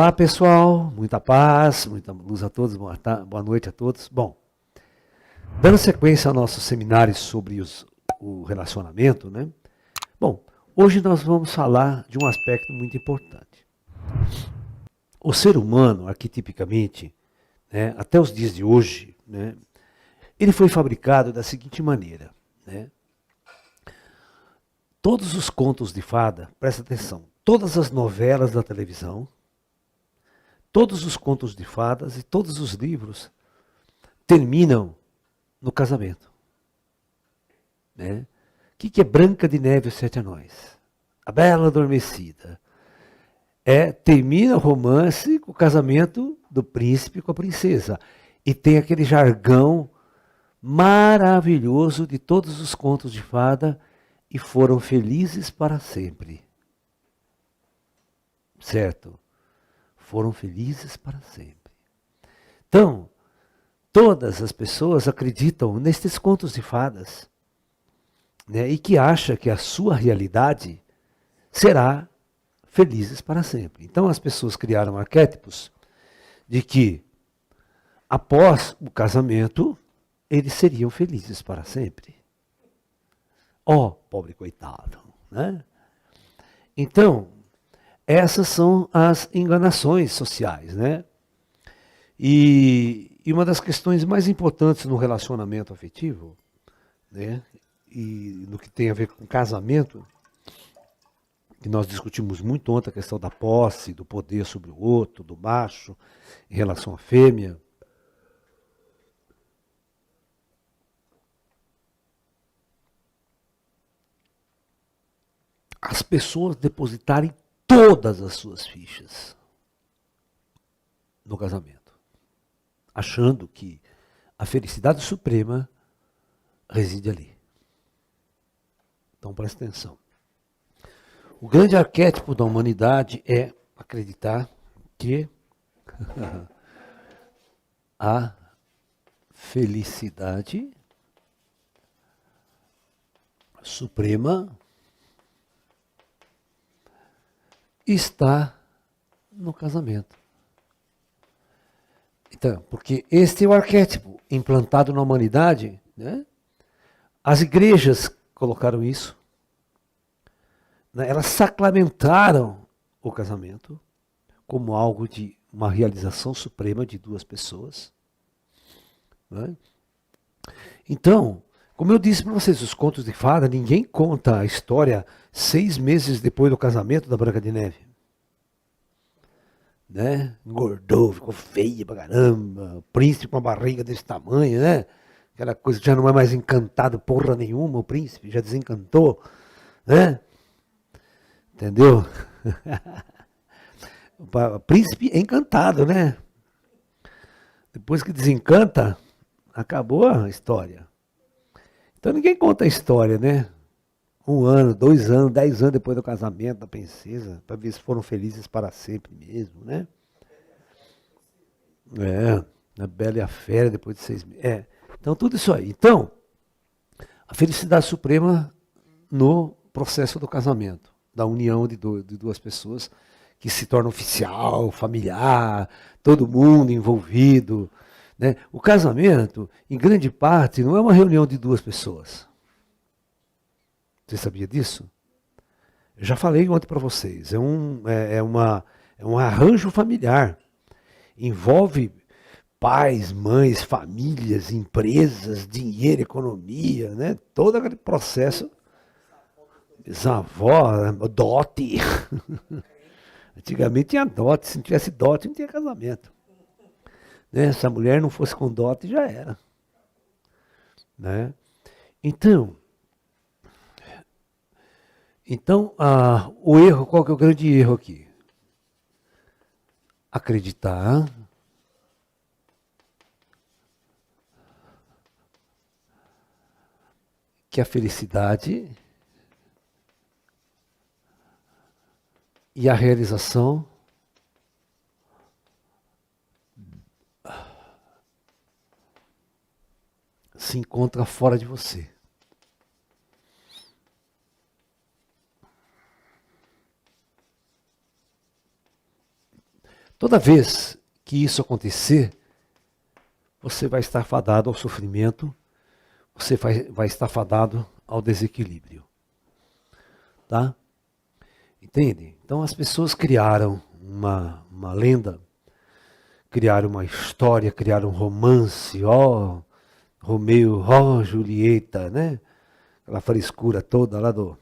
Olá, pessoal, muita paz, muita luz a todos, boa noite a todos. Bom, dando sequência ao nosso seminário sobre o relacionamento, né? Bom, hoje nós vamos falar de um aspecto muito importante. O ser humano, arquetipicamente, né, até os dias de hoje, né, ele foi fabricado da seguinte maneira, né? Todos os contos de fada, presta atenção, todas as novelas da televisão, todos os contos de fadas e todos os livros terminam no casamento. Né? O que é Branca de Neve e os Sete Anões? A Bela Adormecida. Termina o romance com o casamento do príncipe com a princesa. E tem aquele jargão maravilhoso de todos os contos de fada e foram felizes para sempre. Certo? Foram felizes para sempre. Então, todas as pessoas acreditam nestes contos de fadas, né, e que acham que a sua realidade será felizes para sempre. Então as pessoas criaram arquétipos de que após o casamento eles seriam felizes para sempre. Oh, pobre coitado, né? Então, essas são as enganações sociais, né? E uma das questões mais importantes no relacionamento afetivo, né, e no que tem a ver com casamento, que nós discutimos muito ontem a questão da posse, do poder sobre o outro, do macho, em relação à fêmea. As pessoas depositarem todas as suas fichas no casamento, achando que a felicidade suprema reside ali. Então presta atenção. O grande arquétipo da humanidade é acreditar que a felicidade suprema está no casamento. Então, porque este é o arquétipo implantado na humanidade, né? As igrejas colocaram isso, né? Elas sacramentaram o casamento como algo de uma realização suprema de duas pessoas, né? Então, como eu disse para vocês, os contos de fada, ninguém conta a história 6 meses depois do casamento da Branca de Neve. Né? Engordou, ficou feia pra caramba, o príncipe com uma barriga desse tamanho, né? Aquela coisa que já não é mais encantado porra nenhuma, o príncipe já desencantou, né? Entendeu? O príncipe é encantado, né? Depois que desencanta, acabou a história. Então ninguém conta a história, né? 1 ano, 2 anos, 10 anos depois do casamento da princesa, para ver se foram felizes para sempre mesmo, né? A Bela e a Fera, depois de 6 meses. Então tudo isso aí. Então, a felicidade suprema no processo do casamento, da união de duas pessoas que se torna oficial, familiar, todo mundo envolvido, né? O casamento, em grande parte, não é uma reunião de 2 pessoas. Você sabia disso? Eu já falei ontem para vocês. É um arranjo familiar. Envolve pais, mães, famílias, empresas, dinheiro, economia, né? Todo aquele processo. Bisavó, dote. Antigamente tinha dote. Se não tivesse dote, não tinha casamento. Né? Se a mulher não fosse com dote, já era. Né? Então, o erro, qual que é o grande erro aqui? Acreditar que a felicidade e a realização se encontram fora de você. Toda vez que isso acontecer, você vai estar fadado ao sofrimento, você vai estar fadado ao desequilíbrio. Tá? Entende? Então as pessoas criaram uma lenda, criaram uma história, criaram um romance, ó, Romeu, ó, Julieta, né? Aquela frescura toda lá do...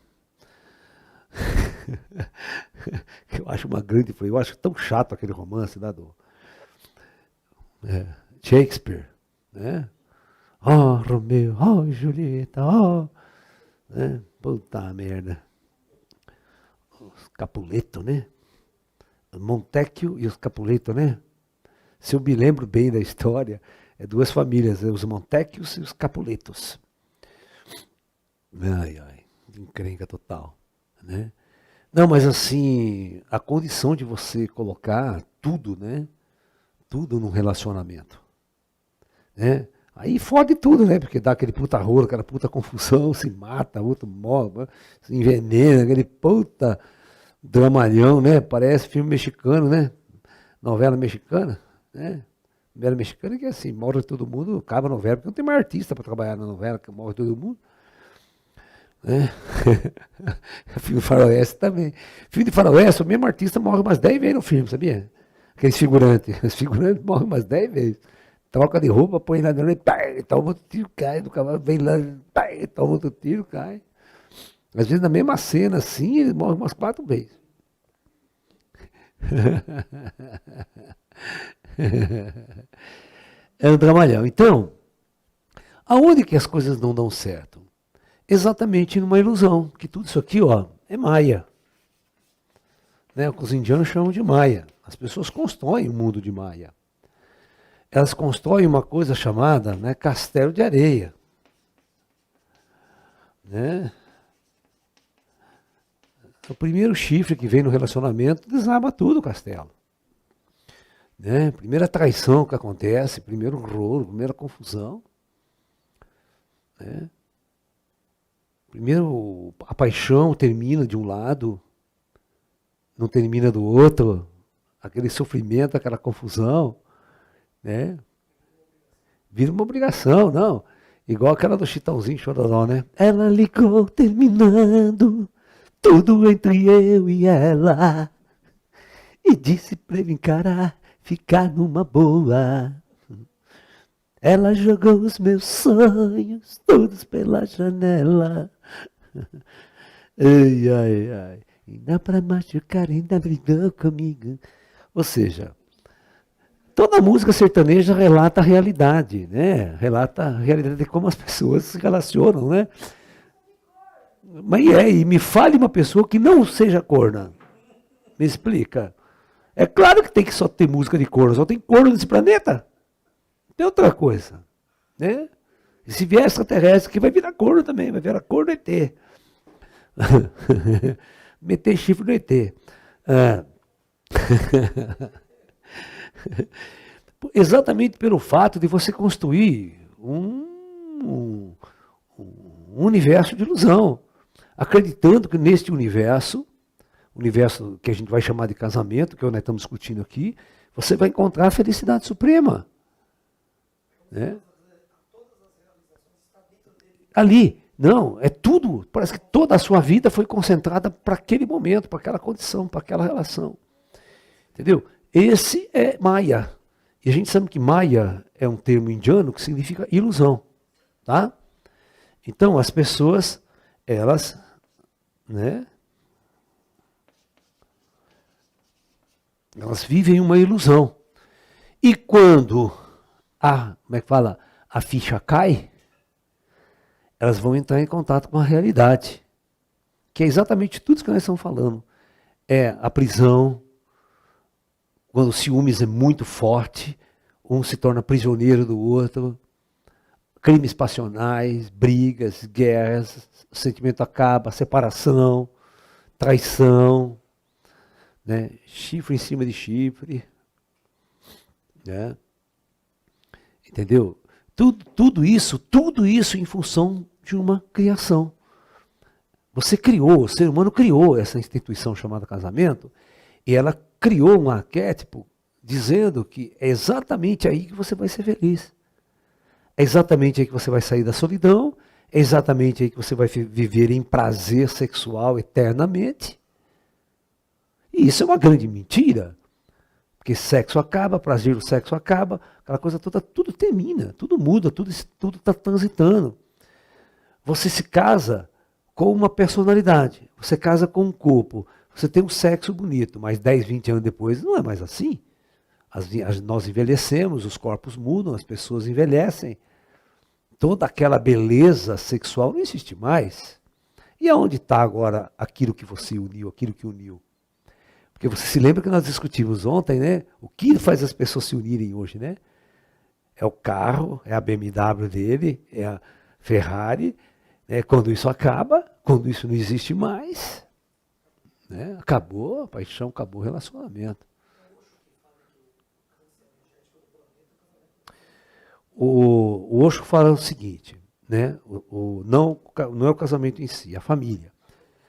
Eu acho uma grande... Eu acho tão chato aquele romance lá do Shakespeare, né? Ó, Romeu, ó, Julieta, ó... Né? Puta merda. Os Capuleto, né? Montecchio e os Capuleto, né? Se eu me lembro bem da história, é duas famílias, os Montecchios e os Capuletos. Ai, ai, encrenca total, né? Não, mas assim, a condição de você colocar tudo, né? Tudo num relacionamento, né? Aí fode tudo, né? Porque dá aquele puta rolo, aquela puta confusão, se mata, outro morre, se envenena, aquele puta dramalhão, né? Parece filme mexicano, né? Novela mexicana, né? Novela mexicana que é assim, morre todo mundo, acaba a novela, porque não tem mais artista para trabalhar na novela, que morre todo mundo. Né? Filme de faroeste também. Filme de faroeste, o mesmo artista morre umas 10 vezes no filme, sabia? Aqueles figurantes. Os figurantes morrem umas 10 vezes. Troca de roupa, põe lá dentro, toma outro tiro, cai do cavalo, vem lá, toma outro tiro, cai. Às vezes na mesma cena assim, ele morre umas 4 vezes. É um dramalhão. Então, aonde que as coisas não dão certo? Exatamente numa ilusão, que tudo isso aqui, ó, é maia. Né? O que os indianos chamam de maia. As pessoas constroem um mundo de maia. Elas constroem uma coisa chamada, né, castelo de areia. Né? O primeiro chifre que vem no relacionamento desaba tudo o castelo. Né? Primeira traição que acontece, primeiro rolo, primeira confusão. Né? Primeiro a paixão termina de um lado, não termina do outro, aquele sofrimento, aquela confusão, né? Vira uma obrigação, não. Igual aquela do Chitãozinho Chororó, né? Ela ligou terminando tudo entre eu e ela e disse pra ele encarar, ficar numa boa. Ela jogou os meus sonhos todos pela janela. Ai, ai, ai. Ainda pra machucar, ainda brigou comigo. Ou seja, toda música sertaneja relata a realidade, né? Relata a realidade de como as pessoas se relacionam, né? Mas e me fale uma pessoa que não seja corna. Me explica. É claro que tem que só ter música de corno, só tem corno nesse planeta. Tem outra coisa, né? E se vier extraterrestre, que vai virar corno também, vai virar corno ET. Meter chifre no ET. Exatamente pelo fato de você construir um universo de ilusão, acreditando que neste universo que a gente vai chamar de casamento, que nós estamos discutindo aqui, você vai encontrar a felicidade suprema. Né? Ali, não, é tudo, parece que toda a sua vida foi concentrada para aquele momento, para aquela condição, para aquela relação. Entendeu? Esse é Maya. E a gente sabe que Maya é um termo indiano que significa ilusão. Tá? Então, as pessoas, elas, né? Elas vivem uma ilusão. E quando a ficha cai, elas vão entrar em contato com a realidade. Que é exatamente tudo isso que nós estamos falando. É a prisão, quando o ciúmes é muito forte, um se torna prisioneiro do outro, crimes passionais, brigas, guerras, o sentimento acaba, separação, traição, né? Chifre em cima de chifre, né? Entendeu? Tudo isso em função de uma criação. Você criou, o ser humano criou essa instituição chamada casamento, e ela criou um arquétipo dizendo que é exatamente aí que você vai ser feliz. É exatamente aí que você vai sair da solidão, é exatamente aí que você vai viver em prazer sexual eternamente. E isso é uma grande mentira. Porque sexo acaba, prazer do sexo acaba, aquela coisa toda, tudo termina, tudo muda, tudo está transitando. Você se casa com uma personalidade, você casa com um corpo, você tem um sexo bonito, mas 10, 20 anos depois não é mais assim. Nós envelhecemos, os corpos mudam, as pessoas envelhecem. Toda aquela beleza sexual não existe mais. E aonde está agora aquilo que você uniu, aquilo que uniu? Porque você se lembra que nós discutimos ontem, né? O que faz as pessoas se unirem hoje, né? É o carro, é a BMW dele, é a Ferrari. Né? Quando isso acaba, quando isso não existe mais, né? Acabou a paixão, acabou o relacionamento. O Osho fala o seguinte, né? Não é o casamento em si, a família.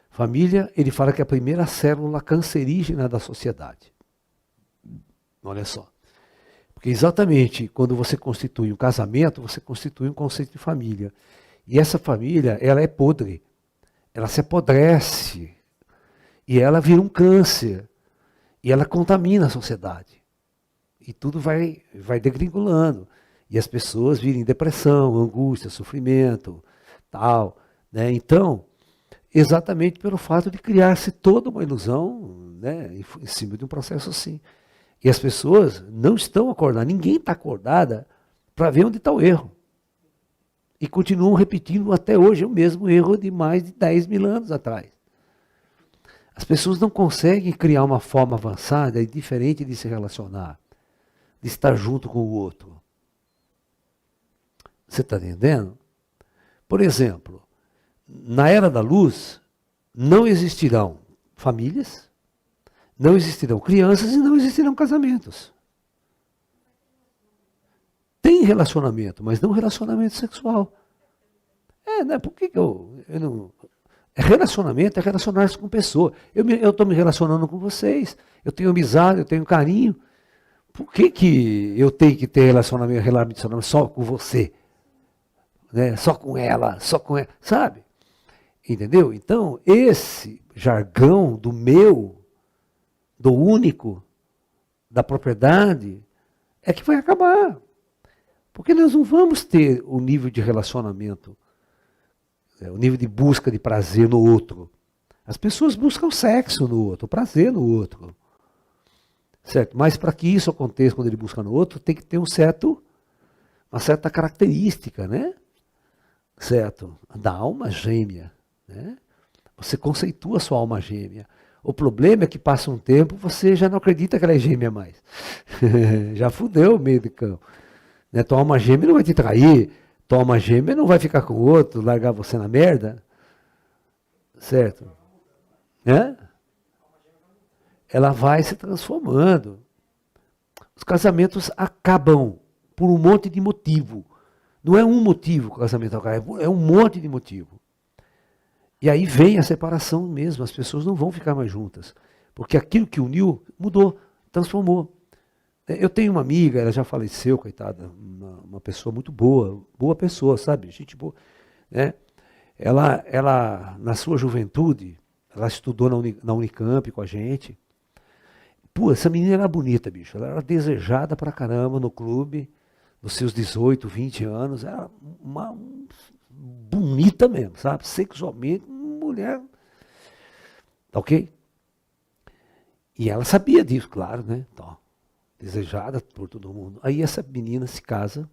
Família, ele fala que é a primeira célula cancerígena da sociedade. Olha só. Porque exatamente quando você constitui um casamento, você constitui um conceito de família. E essa família, ela é podre. Ela se apodrece. E ela vira um câncer. E ela contamina a sociedade. E tudo vai degringolando. E as pessoas vivem depressão, angústia, sofrimento, tal. Né? Então, exatamente pelo fato de criar-se toda uma ilusão, né, em cima de um processo assim. E as pessoas não estão acordadas, ninguém está acordada para ver onde está o erro. E continuam repetindo até hoje o mesmo erro de mais de 10 mil anos atrás. As pessoas não conseguem criar uma forma avançada e diferente de se relacionar, de estar junto com o outro. Você está entendendo? Por exemplo, na era da luz, não existirão famílias, não existirão crianças e não existirão casamentos. Tem relacionamento, mas não relacionamento sexual. Né? Por que eu não... Relacionamento é relacionar-se com pessoa. Eu estou me relacionando com vocês, eu tenho amizade, eu tenho carinho. Por que eu tenho que ter relacionamento só com você? Né? Só com ela, sabe? Entendeu? Então, esse jargão do meu, do único, da propriedade, é que vai acabar. Porque nós não vamos ter o nível de relacionamento, o nível de busca de prazer no outro. As pessoas buscam sexo no outro, prazer no outro. Certo? Mas para que isso aconteça quando ele busca no outro, tem que ter uma certa característica, né? Certo? Da alma gêmea. Né? Você conceitua a sua alma gêmea. O problema é que passa um tempo, você já não acredita que ela é gêmea mais. Já fudeu o meio de campo. Né? Tua alma gêmea não vai te trair, tua alma gêmea não vai ficar com o outro, largar você na merda. Certo? Né? Ela vai se transformando. Os casamentos acabam por um monte de motivo. Não é um motivo que o casamento acaba, é um monte de motivo. E aí vem a separação mesmo, as pessoas não vão ficar mais juntas. Porque aquilo que uniu mudou, transformou. Eu tenho uma amiga, ela já faleceu, coitada, uma pessoa muito boa pessoa, sabe? Gente boa. Né? Ela, na sua juventude, ela estudou na Unicamp com a gente. Pô, essa menina era bonita, bicho. Ela era desejada pra caramba no clube, nos seus 18, 20 anos. Era uma bonita mesmo, sabe? Sexualmente, mulher. Tá ok? E ela sabia disso, claro, né? Então, desejada por todo mundo. Aí essa menina se casa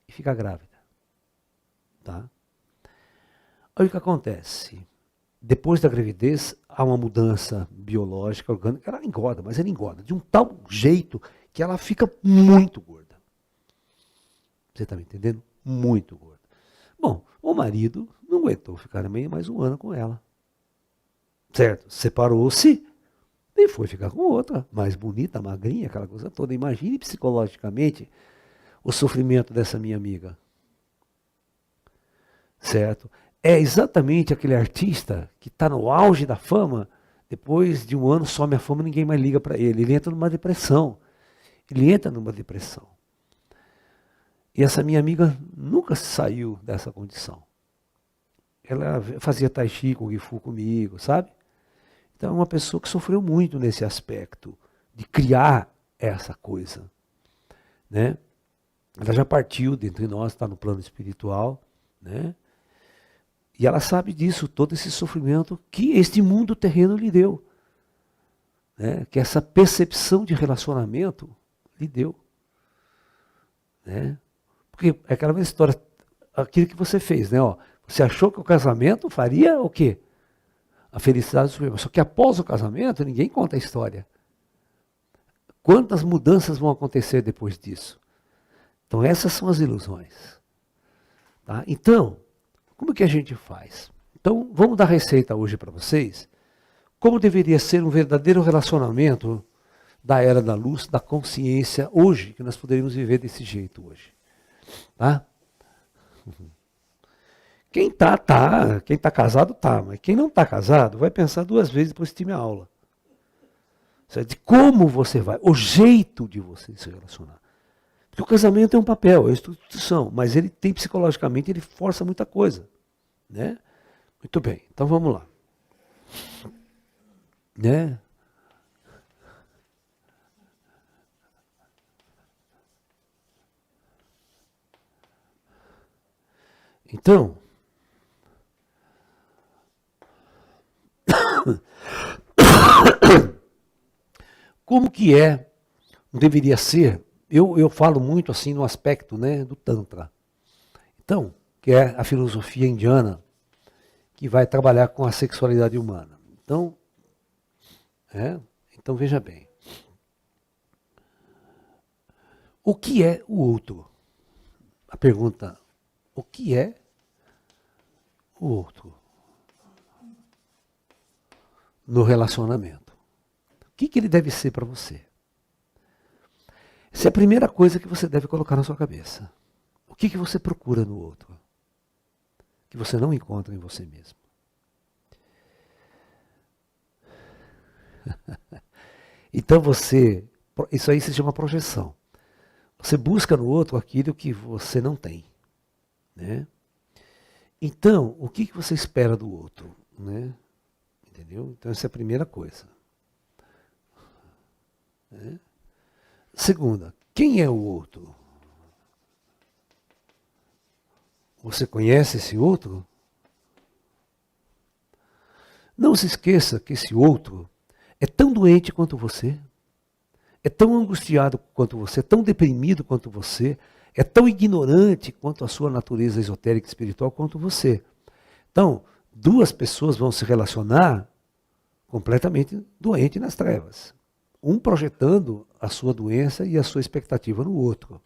e fica grávida. Tá? Aí o que acontece? Depois da gravidez, há uma mudança biológica, orgânica. Ela engorda, mas ela engorda de um tal jeito que ela fica muito gorda. Você está me entendendo? Muito gorda. Bom, o marido não aguentou ficar mais um ano com ela. Certo? Separou-se e foi ficar com outra, mais bonita, magrinha, aquela coisa toda. Imagine psicologicamente o sofrimento dessa minha amiga. Certo? É exatamente aquele artista que está no auge da fama, depois de um ano some a fama, ninguém mais liga para ele. Ele entra numa depressão. Ele entra numa depressão. E essa minha amiga nunca saiu dessa condição. Ela fazia tai chi, kung fu comigo, sabe? Então é uma pessoa que sofreu muito nesse aspecto, de criar essa coisa, né? Ela já partiu dentre nós, está no plano espiritual, né? E ela sabe disso, todo esse sofrimento que este mundo terreno lhe deu, né? Que essa percepção de relacionamento lhe deu, né? Porque é aquela mesma história, aquilo que você fez, né? Ó, você achou que o casamento faria o quê? A felicidade suprema. Só que após o casamento, ninguém conta a história. Quantas mudanças vão acontecer depois disso? Então essas são as ilusões. Tá? Então, como que a gente faz? Então, vamos dar receita hoje para vocês. Como deveria ser um verdadeiro relacionamento da era da luz, da consciência hoje, que nós poderíamos viver desse jeito hoje. Tá? Quem tá casado, tá, mas quem não está casado vai pensar duas vezes depois de minha aula. De como você vai, o jeito de você se relacionar. Porque o casamento é um papel, é uma instituição, mas ele tem psicologicamente, ele força muita coisa. Né? Muito bem, então vamos lá. Né? Então, como que deveria ser, eu falo muito assim no aspecto, né, do Tantra. Então, que é a filosofia indiana que vai trabalhar com a sexualidade humana. Então, então veja bem. O que é o outro? A pergunta, o que é o outro no relacionamento? O que ele deve ser para você? Essa é a primeira coisa que você deve colocar na sua cabeça. O que você procura no outro? Que você não encontra em você mesmo. Então isso aí se chama projeção. Você busca no outro aquilo que você não tem. Né? Então, o que você espera do outro? Né? Entendeu? Então essa é a primeira coisa. Né? Segunda, quem é o outro? Você conhece esse outro? Não se esqueça que esse outro é tão doente quanto você, é tão angustiado quanto você, é tão deprimido quanto você, é tão ignorante quanto a sua natureza esotérica e espiritual quanto você. Então, duas pessoas vão se relacionar completamente doentes nas trevas. Um projetando a sua doença e a sua expectativa no outro.